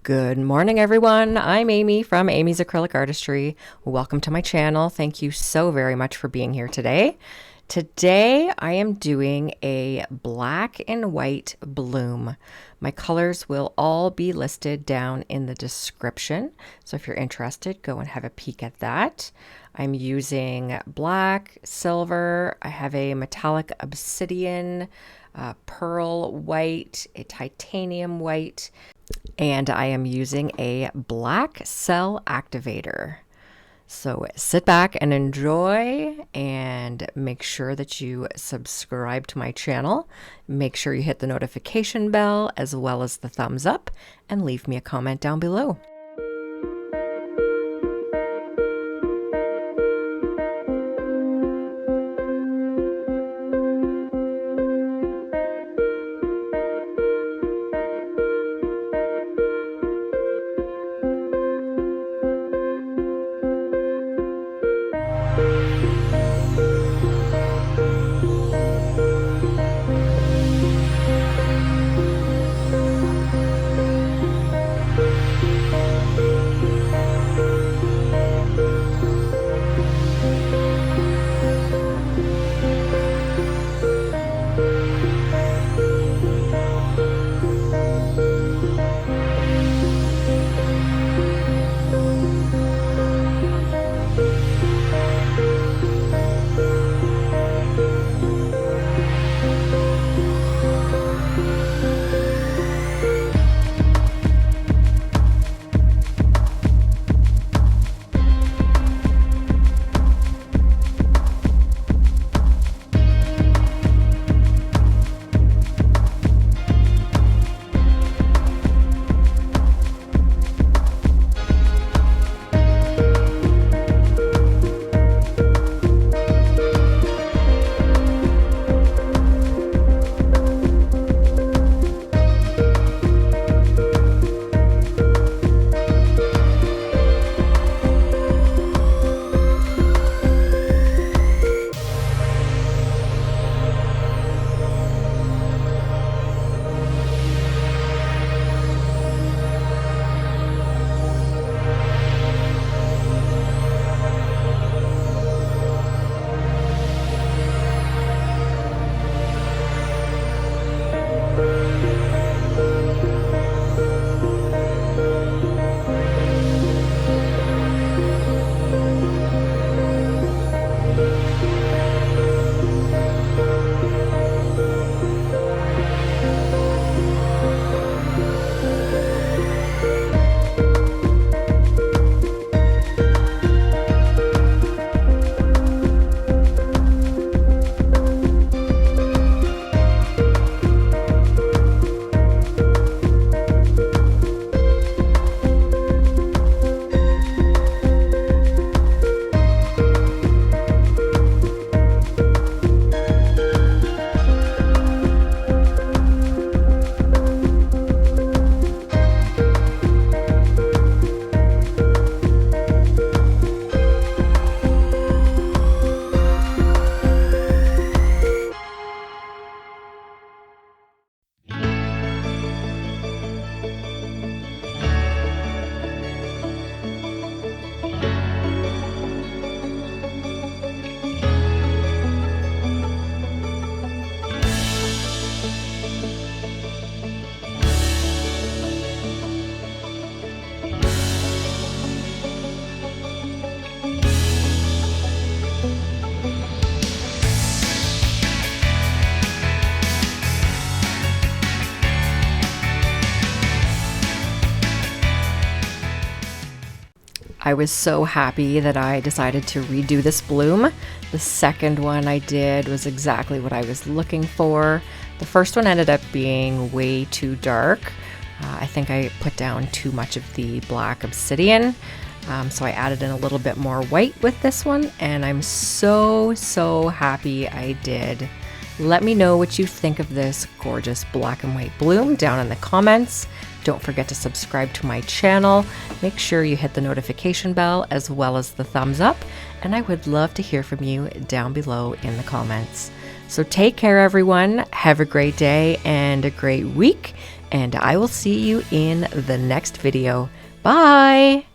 Good morning, everyone. I'm Amy from Amy's Acrylic Artistry. Welcome to my channel. Thank you so very much for being here today. Today, I am doing a black and white bloom. My colors will all be listed down in the description. So if you're interested, go and have a peek at that. I'm using black, silver. I have a metallic obsidian, pearl white, a titanium white, and I am using a black cell activator. So sit back and enjoy, and make sure that you subscribe to my channel. Make sure you hit the notification bell as well as the thumbs up, and leave me a comment down below. I was so happy that I decided to redo this bloom. The second one I did was exactly what I was looking for. The first one ended up being way too dark. I think I put down too much of the black obsidian. So I added in a little bit more white with this one, and I'm so happy I did. Let me know what you think of this gorgeous black and white bloom down in the comments. Don't forget to subscribe to my channel. Make sure you hit the notification bell as well as the thumbs up, and I would love to hear from you down below in the comments. So take care, everyone. Have a great day and a great week, and I will see you in the next video. Bye!